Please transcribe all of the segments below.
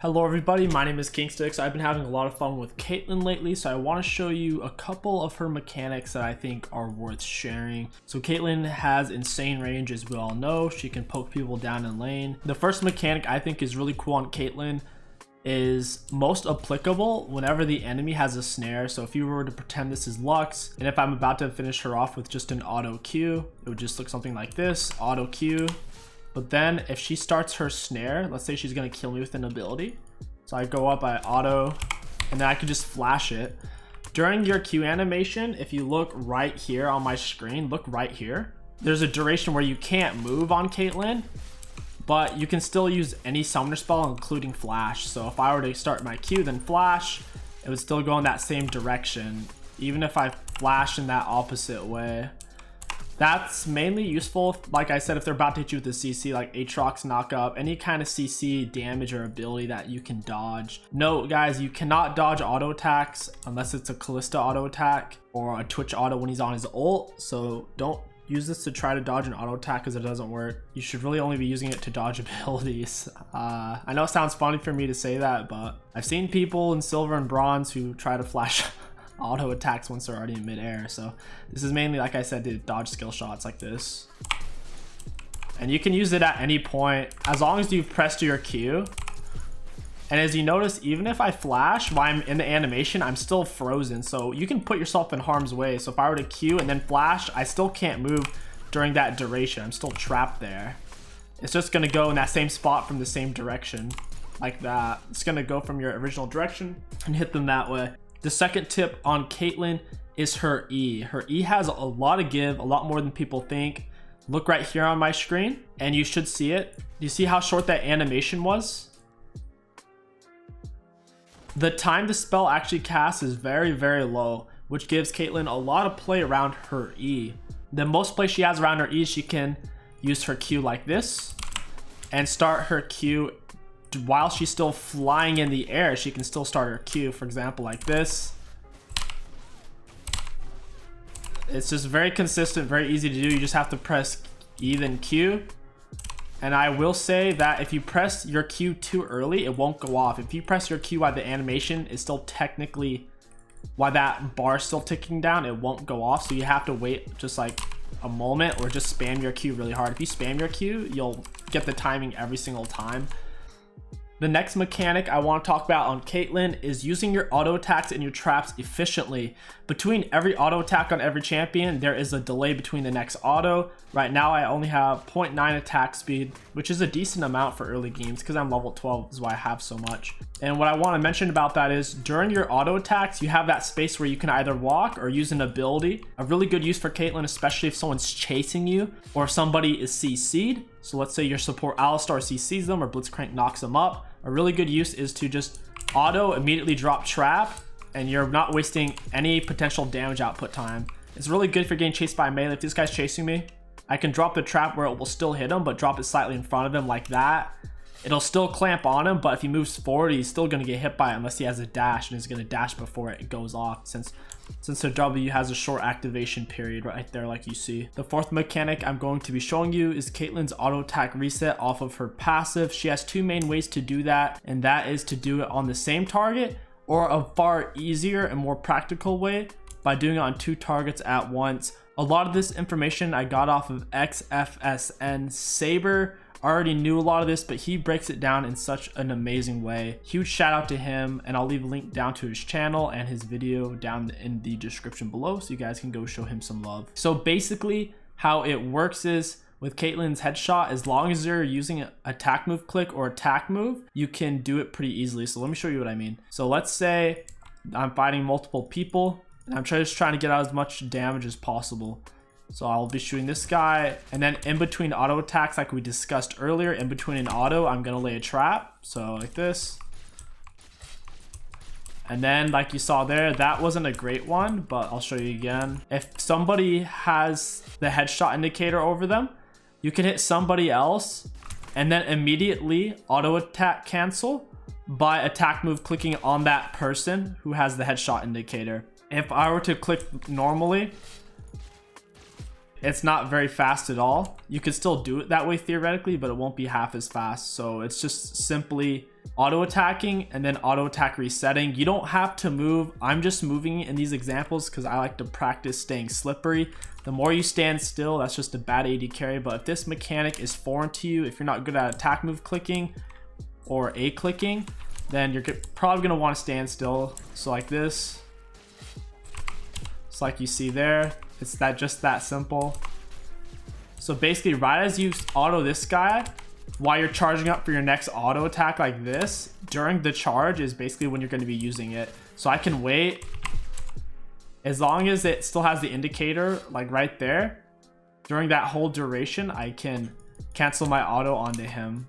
Hello everybody, my name is KingStix. I've been having a lot of fun with Caitlyn lately, so I want to show you a couple of her mechanics that I think are worth sharing. So Caitlyn has insane range, as we all know. She can poke people down in lane. The first mechanic I think is really cool on Caitlyn is most applicable whenever the enemy has a snare. So if you were to pretend this is Lux, and if I'm about to finish her off with just an auto Q, it would just look something like this, auto Q. But then if she starts her snare, let's say she's gonna kill me with an ability. So I go up, I auto, and then I can just flash it. During your Q animation, if you look right here on my screen, look right here. There's a duration where you can't move on Caitlyn, but you can still use any summoner spell, including flash. So if I were to start my Q, then flash, it would still go in that same direction, even if I flash in that opposite way. That's mainly useful, like I said, if they're about to hit you with a CC, like Aatrox knockup, any kind of CC damage or ability that you can dodge. Note, guys, you cannot dodge auto attacks unless it's a Kalista auto attack or a Twitch auto when he's on his ult. So don't use this to try to dodge an auto attack because it doesn't work. You should really only be using it to dodge abilities. I know it sounds funny for me to say that, but I've seen people in silver and bronze who try to flash auto attacks once they're already in midair. So this is mainly, like I said, to dodge skill shots like this, and you can use it at any point as long as you've pressed your Q. And as you notice, even if I flash while I'm in the animation, I'm still frozen, so you can put yourself in harm's way. So if I were to Q and then flash, I still can't move during that duration. I'm still trapped there. It's just gonna go in that same spot from the same direction, like that. It's gonna go from your original direction and hit them that way. The second tip on Caitlyn is her E. Her E has a lot of give, a lot more than people think. Look right here on my screen, and you should see it. You see how short that animation was? The time the spell actually casts is very, very low, which gives Caitlyn a lot of play around her E. The most play she has around her E, she can use her Q like this, and start her Q while she's still flying in the air. She can still start her Q, for example, like this. It's just very consistent, very easy to do. You just have to press E then Q. And I will say that if you press your Q too early, it won't go off. If you press your Q while the animation is still technically, while that bar is still ticking down, it won't go off. So you have to wait just like a moment, or just spam your Q really hard. If you spam your Q, you'll get the timing every single time. The next mechanic I want to talk about on Caitlyn is using your auto attacks and your traps efficiently. Between every auto attack on every champion, there is a delay between the next auto. Right now I only have 0.9 attack speed, which is a decent amount for early games because I'm level 12 is why I have so much. And what I want to mention about that is during your auto attacks, you have that space where you can either walk or use an ability. A really good use for Caitlyn, especially if someone's chasing you or if somebody is CC'd. So let's say your support Alistar CCs them or Blitzcrank knocks them up. A really good use is to just auto immediately drop trap, and you're not wasting any potential damage output time. It's really good for getting chased by a melee. If this guy's chasing me, I can drop the trap where it will still hit him, but drop it slightly in front of him like that. It'll still clamp on him, but if he moves forward, he's still going to get hit by it unless he has a dash, and he's going to dash before it goes off, since the W has a short activation period right there like you see. The fourth mechanic I'm going to be showing you is Caitlyn's auto attack reset off of her passive. She has two main ways to do that, and that is to do it on the same target, or a far easier and more practical way by doing it on two targets at once. A lot of this information I got off of XFSN Saber. I already knew a lot of this, but he breaks it down in such an amazing way. Huge shout out to him, and I'll leave a link down to his channel and his video down in the description below so you guys can go show him some love. So basically how it works is with Caitlyn's headshot, as long as you're using an attack move click or attack move, you can do it pretty easily. So let me show you what I mean. So let's say I'm fighting multiple people and I'm just trying to get out as much damage as possible. So I'll be shooting this guy, and then in between auto attacks, like we discussed earlier, in between an auto, I'm gonna lay a trap. So like this. And then like you saw there, that wasn't a great one, but I'll show you again. If somebody has the headshot indicator over them, you can hit somebody else and then immediately auto attack cancel by attack move clicking on that person who has the headshot indicator. If I were to click normally, it's not very fast at all. You could still do it that way theoretically, but it won't be half as fast. So it's just simply auto attacking and then auto attack resetting. You don't have to move. I'm just moving in these examples because I like to practice staying slippery. The more you stand still, that's just a bad AD carry. But if this mechanic is foreign to you, if you're not good at attack move clicking or A clicking, then you're probably going to want to stand still. So like this, it's like you see there. It's just that simple. So basically, right as you auto this guy, while you're charging up for your next auto attack like this, during the charge is basically when you're going to be using it. So I can wait. As long as it still has the indicator like right there, during that whole duration, I can cancel my auto onto him.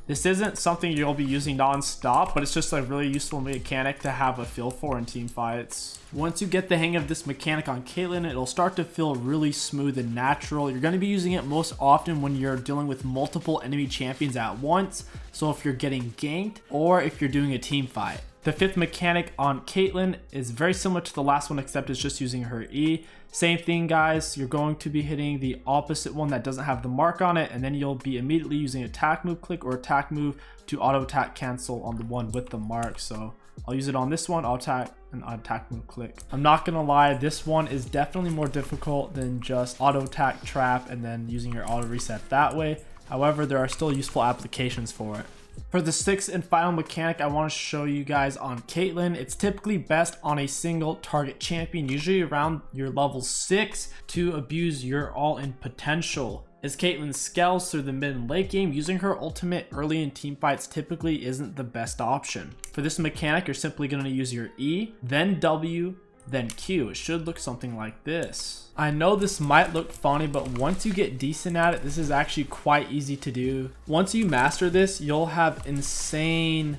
This isn't something you'll be using non-stop, but it's just a really useful mechanic to have a feel for in team fights. Once you get the hang of this mechanic on Caitlyn, it'll start to feel really smooth and natural. You're going to be using it most often when you're dealing with multiple enemy champions at once. So if you're getting ganked or if you're doing a team fight. The fifth mechanic on Caitlyn is very similar to the last one, except it's just using her E. Same thing, guys. You're going to be hitting the opposite one that doesn't have the mark on it, and then you'll be immediately using attack move click or attack move to auto attack cancel on the one with the mark. So I'll use it on this one, I'll attack and attack move click. I'm not gonna lie, this one is definitely more difficult than just auto attack trap and then using your auto reset that way. However, there are still useful applications for it. For the sixth and final mechanic I want to show you guys on Caitlyn, it's typically best on a single target champion, usually around your level 6, to abuse your all-in potential. As Caitlyn scales through the mid and late game, using her ultimate early in team fights typically isn't the best option. For this mechanic, you're simply going to use your E, then W, then Q. It should look something like this. I know this might look funny, but once you get decent at it, this is actually quite easy to do. Once you master this, you'll have insane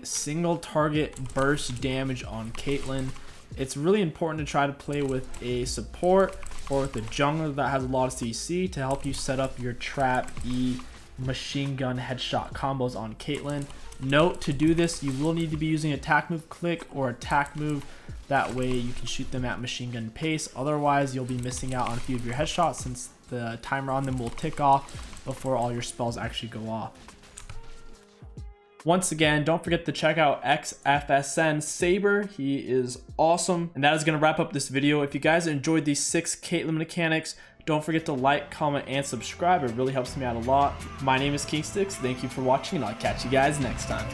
single target burst damage on Caitlyn. It's really important to try to play with a support or with a jungler that has a lot of CC to help you set up your trap E machine gun headshot combos on Caitlyn. Note, to do this, you will need to be using attack move click or attack move. That way you can shoot them at machine gun pace. Otherwise, you'll be missing out on a few of your headshots since the timer on them will tick off before all your spells actually go off. Once again, don't forget to check out XFSN Saber. He is awesome. And that is going to wrap up this video. If you guys enjoyed these 6 Caitlyn mechanics, don't forget to like, comment, and subscribe. It really helps me out a lot. My name is KingStix. Thank you for watching, and I'll catch you guys next time.